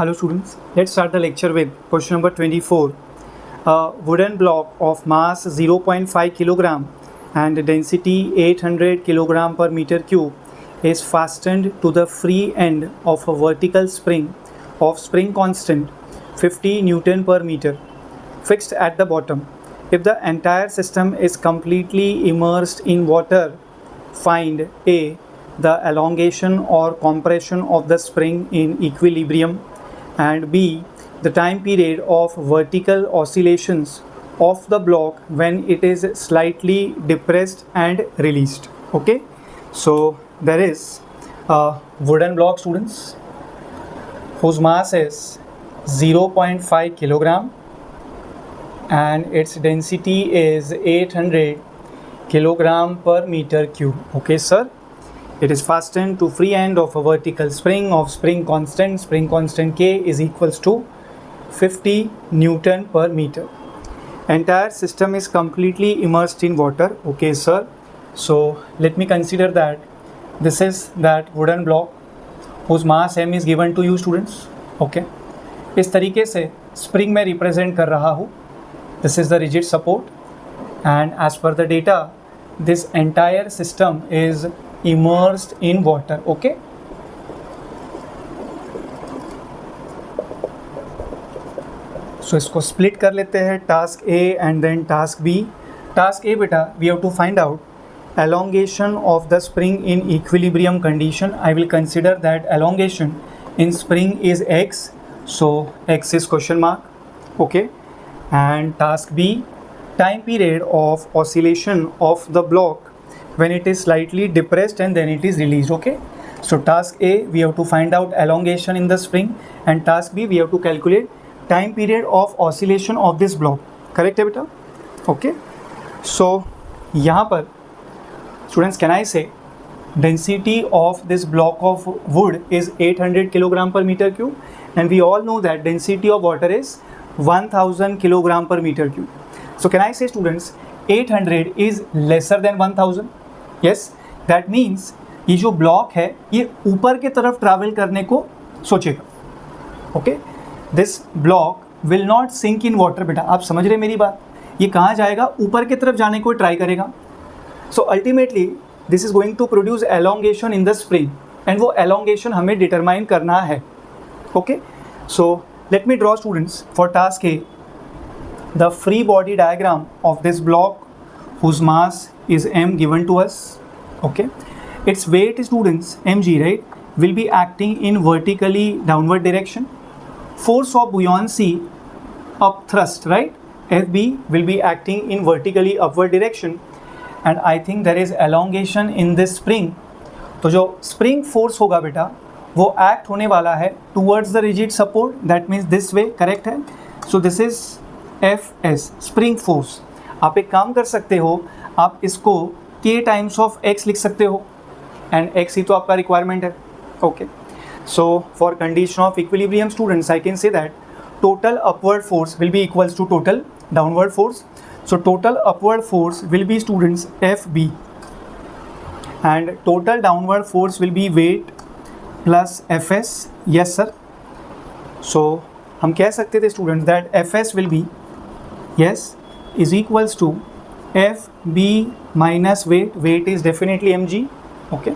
Hello students, let's start the lecture with question number 24. A wooden block of mass 0.5 kilogram and density 800 kilogram per meter cube is fastened to the free end of a vertical spring of spring constant 50 Newton per meter fixed at the bottom. If the entire system is completely immersed in water, find A. the elongation or compression of the spring in equilibrium, and B. the time period of vertical oscillations of the block when it is slightly depressed and released. Okay, so there is a wooden block, students, whose mass is 0.5 kilogram and its density is 800 kilogram per meter cube. Okay, sir. It is fastened to free end of a vertical spring of spring constant K is equals to 50 Newton per meter. Entire system is completely immersed in water. Okay, sir. So let me consider that this is that wooden block whose mass m is given to you, students. Okay, इस तरीके से spring में represent कर रहा हूँ. This is the rigid support, and as per the data, this entire system is immersed in water. Okay, so इसको split कर लेते हैं, task A and then task B. Task A बेटा, we have to find out elongation of the spring in equilibrium condition. I will consider that elongation in spring is x, so x is question mark. Okay, and task B, time period of oscillation of the block when it is slightly depressed and then it is released. Okay, so task A, we have to find out elongation in the spring, and task B, we have to calculate time period of oscillation of this block. Correct है बेटा? Okay, so यहाँ पर students, can I say density of this block of wood is 800 kilogram per meter cube, and we all know that density of water is 1000 kilogram per meter cube. So can I say, students, 800 is lesser than 1000? Yes, that means ये जो block है ये ऊपर के तरफ travel करने को सोचेगा. Okay, this block will not sink in water. बेटा आप समझ रहे मेरी बात? ये कहाँ जाएगा? ऊपर की तरफ जाने को ट्राई करेगा. So ultimately this is going to produce elongation in the spring, and वो एलोंगेशन हमें डिटरमाइन करना है. Okay, so let me draw, students, for task A the free body diagram of this block whose mass is m given to us. Okay, its weight, students, mg, right, will be acting in vertically downward direction. Force of buoyancy up thrust, right, Fb, will be acting in vertically upward direction, and I think there is elongation in this spring. तो जो spring force होगा बेटा वो act होने वाला है towards the rigid support, that means this way. Correct है? So this is F S, spring force. आप एक काम कर सकते हो, आप इसको k टाइम्स ऑफ x लिख सकते हो, एंड x ही तो आपका रिक्वायरमेंट है. Okay, so for condition of equilibrium, students, I can say that total upward force will be equals to total downward force. So total upward force will be, students, F B, and total downward force will be weight plus F S. Yes sir. So हम कह सकते थे, student, that F S will be, yes, is equals to F B minus weight. Weight is definitely M ji. Okay,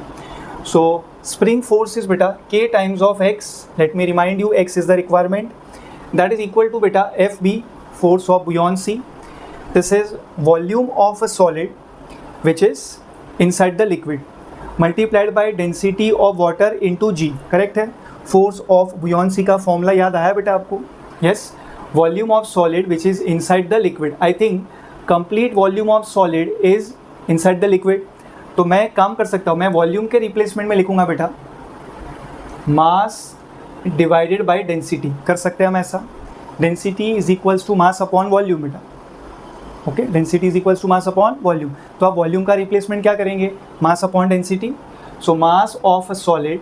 so spring force is बेटा K times of X. Let me remind you, X is the requirement. That is equal to बेटा F B, force of buoyancy. This is volume of a solid which is inside the liquid multiplied by density of water into G. Correct है? Force of buoyancy का formula याद आया बेटा आपको? Yes, volume of solid which is inside the liquid. I think complete volume of solid is inside the liquid. तो मैं काम कर सकता हूँ, मैं वॉल्यूम के रिप्लेसमेंट में लिखूंगा बेटा मास डिवाइडेड बाय डेंसिटी. कर सकते हैं हम ऐसा. Density is equals to mass upon volume बेटा. Okay, density is equals to mass upon volume. तो आप वॉल्यूम का रिप्लेसमेंट क्या करेंगे? Mass upon density. So mass of a solid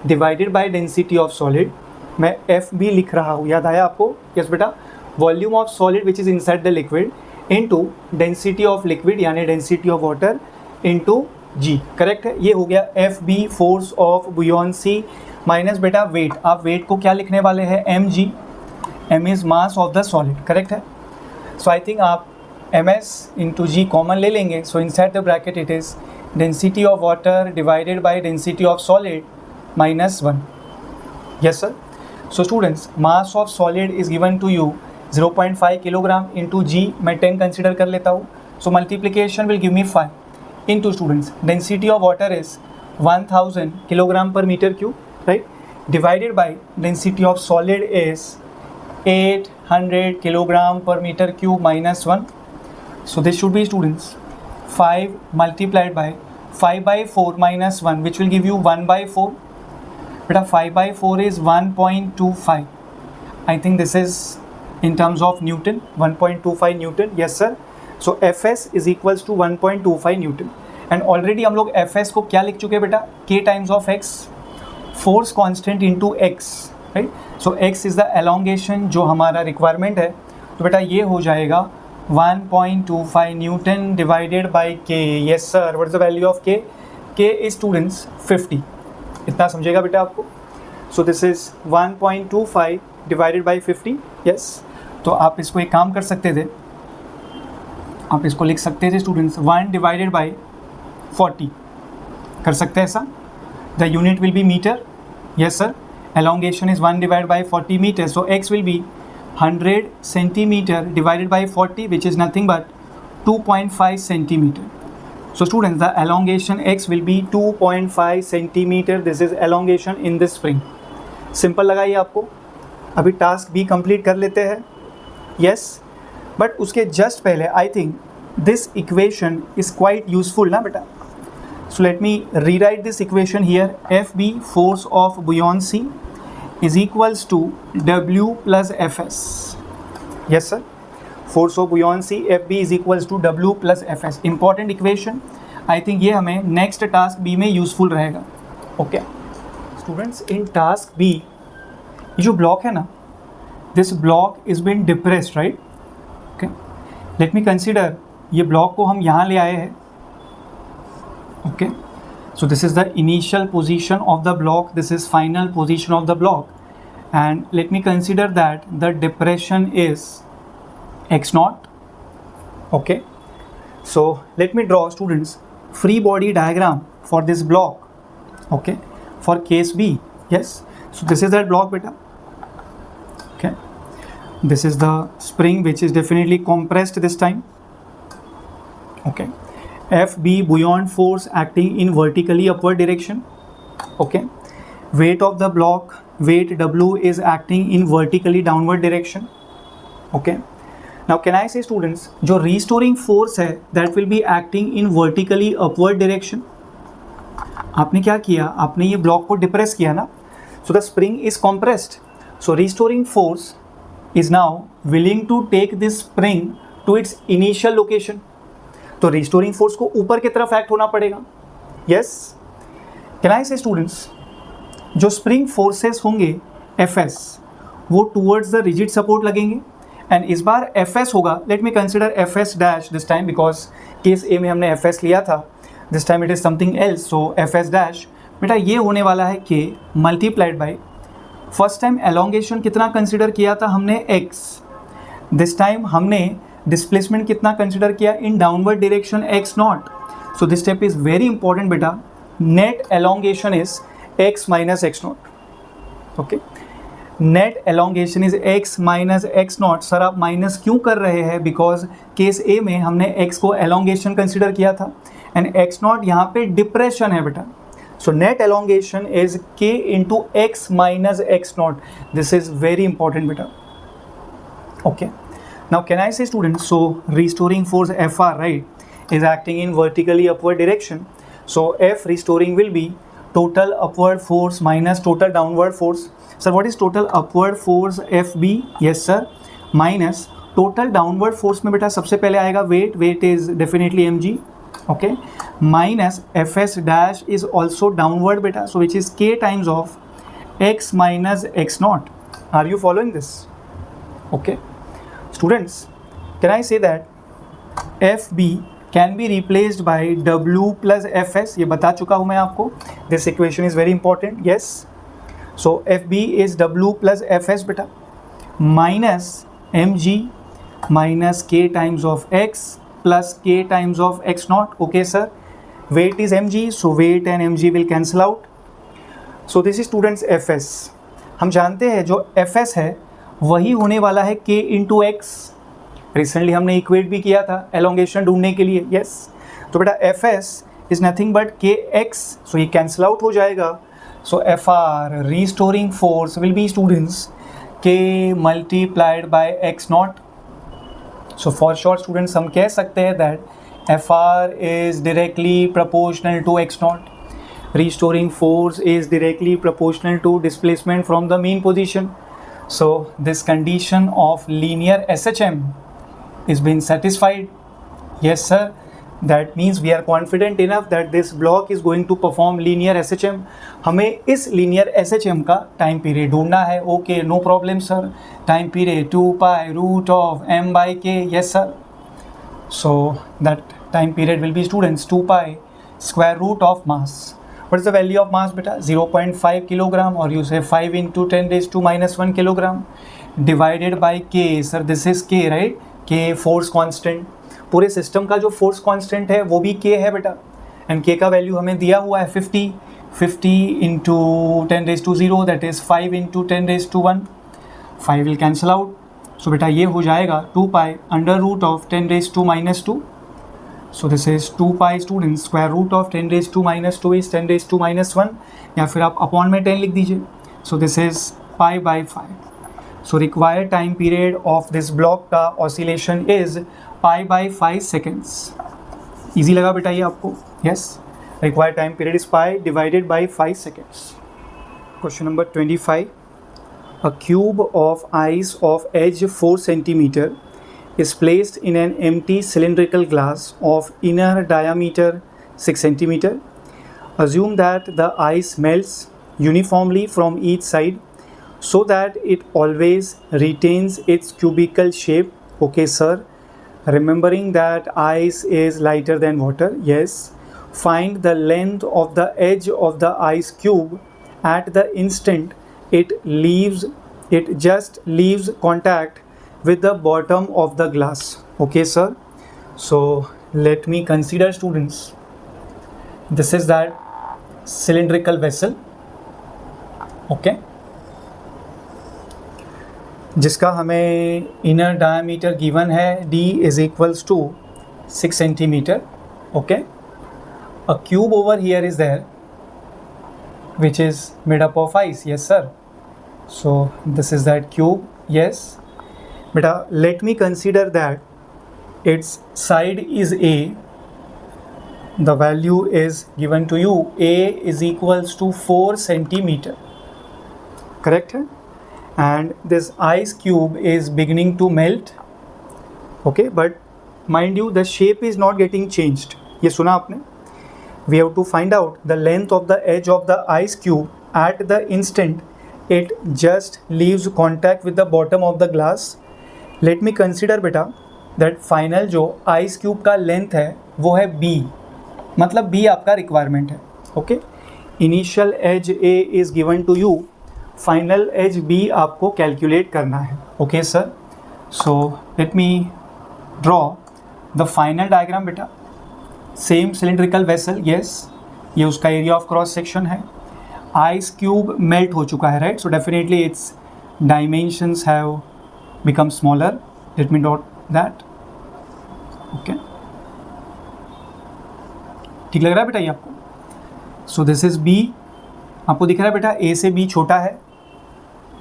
divided by density of solid. मैं एफ बी लिख रहा हूँ, याद आया आपको? यस बेटा, volume of solid which is inside the liquid into density of liquid यानी density of water into G correct है, ये हो गया F B force of buoyancy minus बेटा वेट, आप वेट को क्या लिखने वाले हैं M g, M is mass of the solid, correct है। सो आई थिंक आप M S into g common ले लेंगे, so inside the bracket it is density of water divided by density of solid minus 1, yes sir. So students mass of solid is given to you 0.5 kilogram into जी, मैं 10 consider कर लेता हूँ, so multiplication will give me 5 into students density of water is 1000 kilogram per meter cube, right, divided by density of solid is 800 kilogram per meter cube minus 1. So this should be students 5 multiplied by 5 by 4 minus 1, which will give you 1 by 4. Beta 5 by 4 is 1.25. I think this is in terms of Newton, 1.25 Newton, yes sir. So Fs is equals to 1.25 newton, and already हम लोग Fs को क्या लिख चुके हैं बेटा, k times of x, force constant into x, right. So x is the elongation जो हमारा रिक्वायरमेंट है, तो बेटा ये हो जाएगा 1.25 Newton divided by k, yes sir. What is the value of k, k is students 50, इतना समझेगा बेटा आपको। सो this is 1.25 divided by 50, yes. तो आप इसको एक काम कर सकते थे, आप इसको लिख सकते थे स्टूडेंट्स 1 डिवाइडेड बाई 40, कर सकते हैं ऐसा। The unit will be meter, yes sir. Elongation is 1 divide by 40 meter, so x will be 100 centimeter divided by 40, which is nothing but 2.5 centimeter. So students the elongation x will be 2.5 centimeter, this is elongation in this spring. Simple लगाइए आपको। अभी task B complete कर लेते हैं, yes. But उसके just पहले I think this equation is quite useful ना बेटा। So let me rewrite this equation here, F B force of buoyancy is equals to W plus F S, yes sir. Force of buoyancy F B is equals to W plus F S, important equation. I think ये हमें next task B में useful रहेगा। Okay students, in task B ये जो block है ना, this block is been depressed, right. Okay let me consider, ये block को हम यहाँ ले आए हैं, ओके। So this is the initial position of the block, this is final position of the block, and let me consider that the depression is x0, okay. So let me draw students free body diagram for this block, okay, for case B, yes. So this is that block बेटा, okay. This is the spring which is definitely compressed this time, okay. FB buoyant force acting in vertically upward direction, okay. Weight of the block, weight W is acting in vertically downward direction, okay. Now can I say students, जो restoring force है that will be acting in vertically upward direction, आपने क्या किया, आपने ये block को depress किया ना, so the spring is compressed, so restoring force is now willing to take this spring to its initial location, तो restoring force को ऊपर की तरफ एक्ट होना पड़ेगा, yes. Can I say students, जो spring forces होंगे Fs वो towards the rigid support लगेंगे, एंड इस बार Fs होगा, let me consider Fs dash this time because case A में हमने Fs लिया था, this time it is something else, so Fs dash बेटा ये होने वाला है K multiplied by, first time elongation कितना कंसिडर किया था हमने x, दिस टाइम हमने डिस्प्लेसमेंट कितना कंसिडर किया in downward direction x0, so this step is very important बेटा। Net elongation is x minus x0, okay. Net elongation is x minus x0। Sir आप minus क्यों कर रहे हैं, बिकॉज केस ए में हमने x को एलोंगेशन कंसिडर किया था एंड x0 यहाँ पे डिप्रेशन है बेटा, so net elongation is k into x minus x0, this is very important beta, okay. Now can I say students, so restoring force Fr, right, is acting in vertically upward direction, so F restoring will be total upward force minus total downward force. Sir what is total upward force FB, yes sir, minus total downward force में बेटा सबसे पहले आएगा weight, weight is definitely mg, okay, minus Fs dash is also downward beta, so which is k times of x minus x0. Are you following this? Okay students, can I say that Fb can be replaced by W plus FS, ये बता चुका हूँ मैं आपको. This equation is very important. Yes, so FB is W plus FS बेटा, minus mg minus k times of x plus k times of x naught. Okay sir, weight is mg, so weight and mg will cancel out. So this is students fs. हम जानते हैं जो fs है वही होने वाला है k into x. Recently हमने इक्वेट भी किया था एलोंगेशन ढूंढने के लिए. यस, तो बेटा fs is nothing but kx, so ये कैंसिल आउट हो जाएगा. So fr restoring force will be students k multiplied by x naught. So for short students हम कह सकते हैं that Fr is directly proportional to x naught. Restoring force is directly proportional to displacement from the mean position. So this condition of linear SHM is been satisfied. Yes sir, that means we are confident enough that this block is going to perform linear SHM. हमें इस linear SHM का time period ढूंढना है. Okay, no problem sir. Time period 2 pi root of m by k. Yes sir. So that time period will be students 2 pi square root of mass. What is the value of mass beta? 0.5 kilogram, or you say 5 into 10 raised to minus 1 kilogram divided by k. Sir, this is k, right? K force constant. पूरे system का जो force constant है वो भी k है बेटा, and k का value हमें दिया हुआ है 50 into 10 raise to 0, that is 5 into 10 raise to 1. 5 will cancel out. So बेटा ये हो जाएगा 2 pi under root of 10 raise to minus 2. So this is 2 pi student square root of 10 raise to minus 2 is 10 raise to minus 1, या फिर आप upon में 10 लिख दीजिए. So this is pi by 5. So required time period of this block का oscillation is pi by 5 seconds. Easy लगा बेटा ये आपको? Yes, required time period is pi divided by 5 seconds. Question number 25. A cube of ice of edge 4 centimeter is placed in an empty cylindrical glass of inner diameter 6 centimeter. Assume that the ice melts uniformly from each side so that it always retains its cubical shape. Okay sir, remembering that ice is lighter than water. Yes, find the length of the edge of the ice cube at the instant it just leaves contact with the bottom of the glass. Okay sir, so let me consider students, this is that cylindrical vessel, okay, जिसका हमें inner diameter given है d is equals to 6 centimeter. Okay, a cube over here is there which is made up of ice. Yes sir, so this is that cube. Yes beta, let me consider that its side is a, the value is given to you, a is equals to 4 centimeter, correct है, and this ice cube is beginning to melt. Okay, but mind you the shape is not getting changed. ये सुना आपने? We have to find out the length of the edge of the ice cube at the instant it just leaves contact with the bottom of the glass. Let me consider बेटा that final जो ice cube का length है वो है b, मतलब b आपका requirement है. Okay, initial edge a is given to you, final edge b आपको calculate करना है. Okay sir, so let me draw the final diagram बेटा. Same cylindrical vessel. Yes, ये उसका area of cross section है. Ice cube melt हो चुका है, right? So definitely its dimensions have become smaller. Let me dot that. Okay, ठीक लग रहा है बेटा ये आपको? So this is B. आपको दिख रहा है बेटा A से B छोटा है.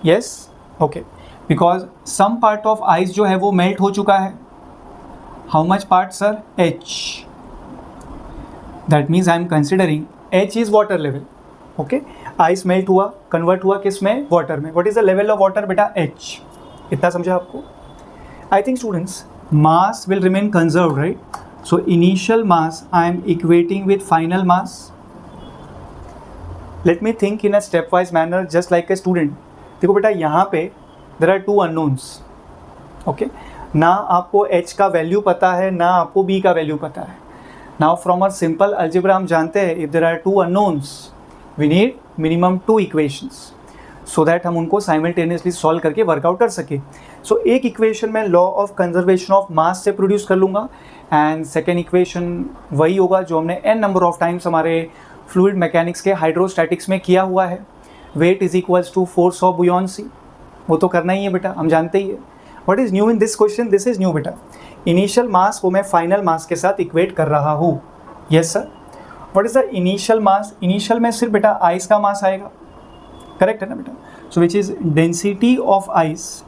Yes, okay, because some part of ice जो है वो melt हो चुका है. How much part sir? H. That means I am considering H is water level. Okay, ice melt हुआ, convert हुआ किस में? Water में. What is the level of water बेटा? H. इतना समझा आपको? I think students mass will remain conserved, right? So initial mass I am equating with final mass. Let me think in a stepwise manner just like a student. देखो बेटा यहाँ पे there are two unknowns. Okay, ना आपको H का value पता है ना आपको B का वैल्यू पता है. Now from our simple algebra हम जानते हैं if there are two unknowns we need minimum 2 equations so that हम उनको साइमल्टेनियसली सॉल्व करके वर्कआउट कर सके. सो एक इक्वेशन मैं law of conservation of mass से प्रोड्यूस कर लूँगा एंड सेकेंड इक्वेशन वही होगा जो हमने n नंबर ऑफ टाइम्स हमारे फ्लूइड मैकेनिक्स के हाइड्रोस्टैटिक्स में किया हुआ है. Weight is equals to force of buoyancy, वो तो करना ही है बेटा, हम जानते ही है. What is new in this question? This is new बेटा. इनिशियल मास को मैं फाइनल मास के साथ इक्वेट कर रहा हूँ. Yes sir. What is the initial mass? Initial में सिर्फ बेटा आइस का मास आएगा, करेक्ट है ना बेटा. So which is density of ice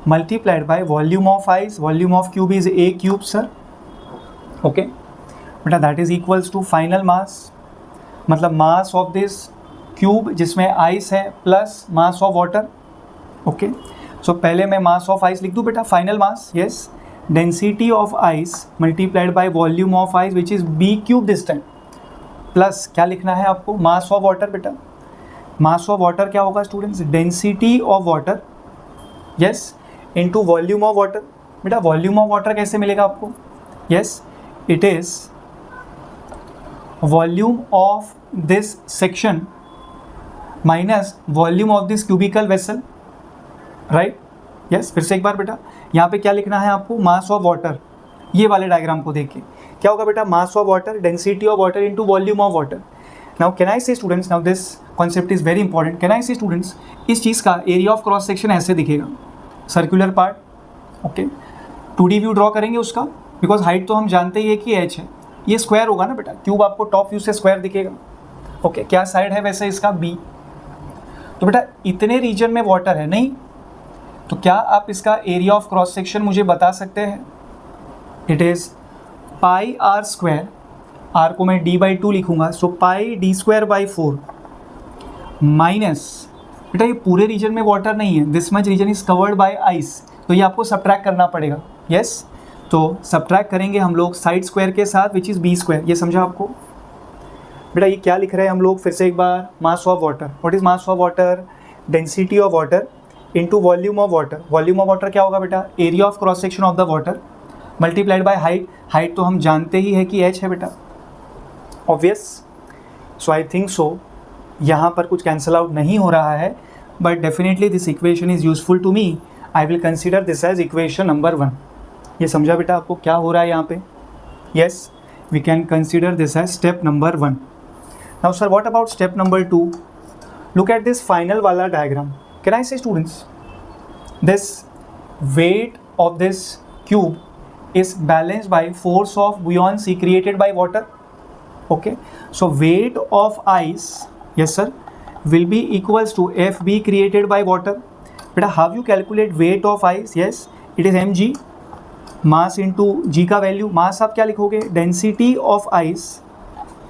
multiplied by volume of ice. Volume of cube is A cube sir. Okay बेटा, that is equals to final mass, मतलब मास ऑफ दिस क्यूब जिसमें ice है plus mass of water. Okay, so पहले मैं mass of ice लिख दूँ बेटा, final mass. Yes, density of ice multiplied by volume of ice which is B cube this time, plus क्या लिखना है आपको? मास ऑफ वाटर बेटा. मास ऑफ वाटर क्या होगा students? Density of water, yes, into volume of water. बेटा volume of water कैसे मिलेगा आपको? Yes, it is volume of this section minus volume of this cubical vessel, right. Yes, फिर से एक बार बेटा, यहाँ पे क्या लिखना है आपको? Mass of water. ये वाले डायग्राम को देख के क्या होगा बेटा? Mass of water, density of water into volume of water. Now can I say students, now this concept is very important. Can I say students, इस चीज़ का एरिया ऑफ क्रॉस सेक्शन ऐसे दिखेगा, circular part. Okay, 2D view draw करेंगे उसका, because height तो हम जानते ही है कि h है. ये स्क्वायर होगा ना बेटा, क्यूब आपको टॉप व्यू से स्क्वायर दिखेगा. ओके, क्या साइड है वैसे इसका? B. तो बेटा इतने रीजन में वाटर है नहीं, तो क्या आप इसका एरिया ऑफ क्रॉस सेक्शन मुझे बता सकते हैं? It is pi R square, R को मैं d/2 लिखूंगा, सो पाई d²/4 माइनस, बेटा ये पूरे रीजन में वाटर नहीं है, this much region is covered by ice, तो ये आपको सब्ट्रैक्ट करना पड़ेगा. यस, तो सब्ट्रैक्ट करेंगे हम लोग साइड स्क्वायर के साथ विच इज़ b². ये समझा आपको? बेटा ये क्या लिख रहे हैं हम लोग? फिर से एक बार, mass of water. What is mass of water? Density of water into volume of water. Volume of water क्या होगा बेटा? Area of cross section of the water multiplied by height. Height तो हम जानते ही है कि h है बेटा, obvious. So I think so यहाँ पर कुछ कैंसिल आउट नहीं हो रहा है, but definitely this equation is useful to me. I will consider this as equation number 1. ये समझा बेटा आपको क्या हो रहा है यहाँ पे? Yes, we can consider this as step number 1. Now sir what about step number 2? Look at this final वाला diagram. Can I say students, this weight of this cube is balanced by force of buoyancy created by water. Okay, so weight of ice, yes sir, will be equals to Fb created by water. Beta, how you calculate weight of ice? Yes, it is mg, mass into g का value. mass आप क्या लिखोगे? Density of ice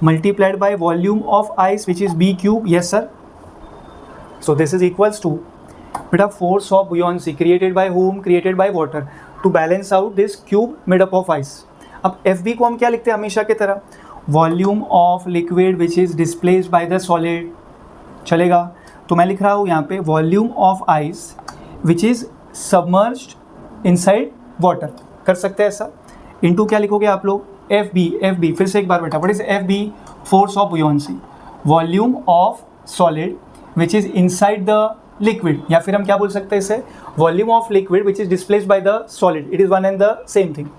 multiplied by volume of ice which is b cube. Yes sir. So this is equals to beta force of buoyancy created by whom? Created by water to balance out this cube made up of ice. अब FB को हम क्या लिखते हैं हमेशा की तरह? Volume of liquid which is displaced by the solid. चलेगा? तो मैं लिख रहा हूँ यहाँ पे volume of ice which is submerged inside water. कर सकते हैं ऐसा? इंटू क्या लिखोगे आप लोग? FB. फिर से एक बार बेटा, what is FB? Force of buoyancy. Volume of solid which is inside the liquid, या फिर हम क्या बोल सकते हैं इसे? Volume of liquid which is displaced by the solid. It is one and the same thing.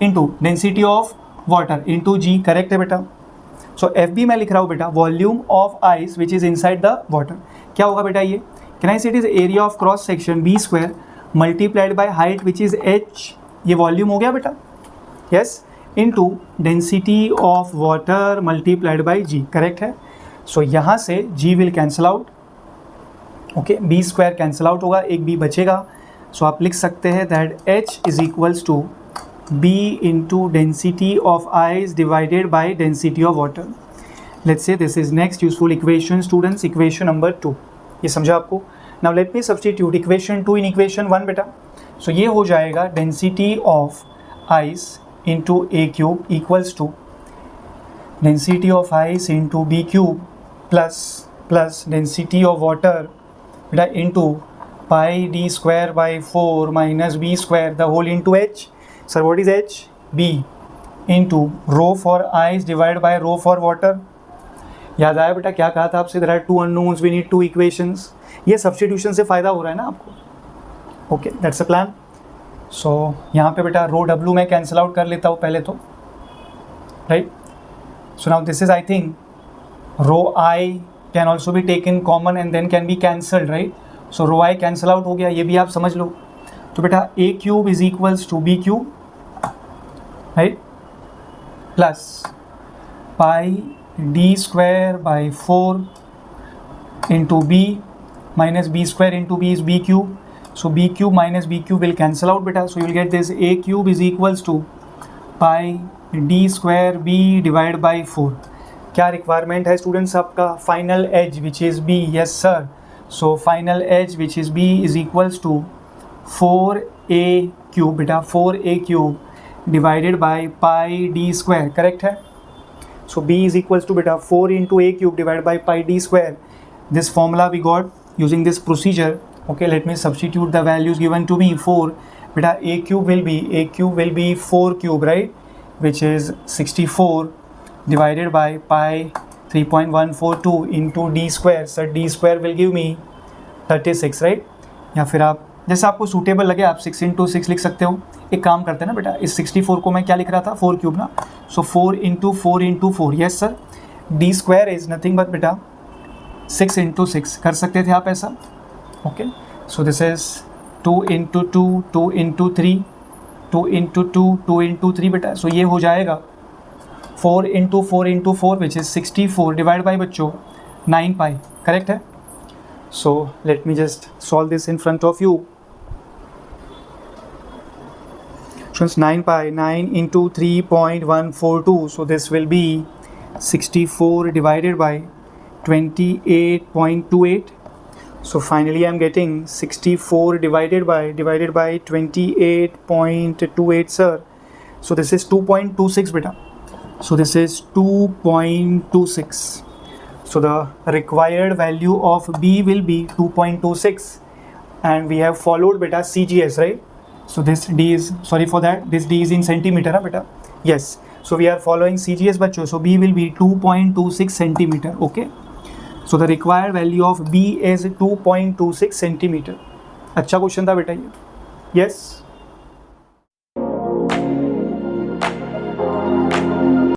Into density of water into G. Correct है बेटा? So FB मैं लिख रहा हूँ बेटा volume of ice which is inside the water. क्या होगा बेटा ये? Can I say it is area of cross section b² multiplied by height which is h. ये वॉल्यूम हो गया बेटा? Yes. Into density of water multiplied by G. Correct है? So यहाँ से G will cancel out. Okay, b² cancel out होगा, एक b बचेगा. सो आप लिख सकते हैं that h is equals to b into density of ice divided by density of water. Let's say this is next useful equation students, equation number 2. ये समझा आपको? Now let me substitute equation 2 in equation 1 बेटा. So ये हो जाएगा density of ice into A cube equals to density of ice into B cube plus density of water बेटा into pi d²/4 minus b² the whole into h. Sir what is h? b. into rho for ice divided by rho for water. याद आया बेटा क्या कहा था आपसे, there are two unknowns, we need two equations. ये substitution से फ़ायदा हो रहा है ना आपको. Okay, that's a plan. So यहाँ पे बेटा रो डब्ल्यू मैं कैंसिल आउट कर लेता हूँ पहले तो, right. So now this is I think rho I can also be taken common and then can be cancelled, right. So rho I cancel out हो गया, ये भी आप समझ लो. तो बेटा A cube is equals to B cube, right, plus pi d square by 4 into b minus b square into b is b cube. So b cube minus b cube will cancel out beta, so you will get this a cube is equals to pi d square b divided by 4. क्या requirement है students आपका, final edge which is b. Yes sir. So final edge which is b is equals to 4a cube बेटा, 4a cube divided by pi d square, correct है. So b is equals to बेटा 4 into a cube divide by pi d square. This formula we got using this procedure. Okay, let me substitute the values given to me. 4 beta a cube will be 4 cube, right, which is 64 divided by pi 3.142 into d square. So d square will give me 36, right. या फिर आप जैसे आपको suitable लगे आप 6 into 6 लिख सकते हो. एक काम करते हैं ना बेटा, इस 64 को मैं क्या लिख रहा था, 4 क्यूब ना. सो 4 into 4 into 4. Yes sir. D square is nothing but बेटा 6 इंटू 6 कर सकते थे आप ऐसा. Okay, so this is 2 into 2, 2 into 3, 2 into 2, 2 into 3 बेटा. सो ये हो जाएगा 4 into 4 into 4 which is 64 divide by बच्चों 9 पाई, करेक्ट है. सो let me just solve this in front of you. So 9 pi, 9 into 3.142, so this will be 64 divided by 28.28. So finally I am getting 64 divided by 28.28 sir. So this is 2.26 beta. So this is 2.26. So the required value of B will be 2.26 and we have followed beta CGS, right? So this D is, sorry for that, this D is in centimeter beta. Yes. So we are following CGS bachcho. So B will be 2.26 centimeter. Okay. So the required value of B is 2.26 centimeter. अच्छा question था बेटा ये. Yes.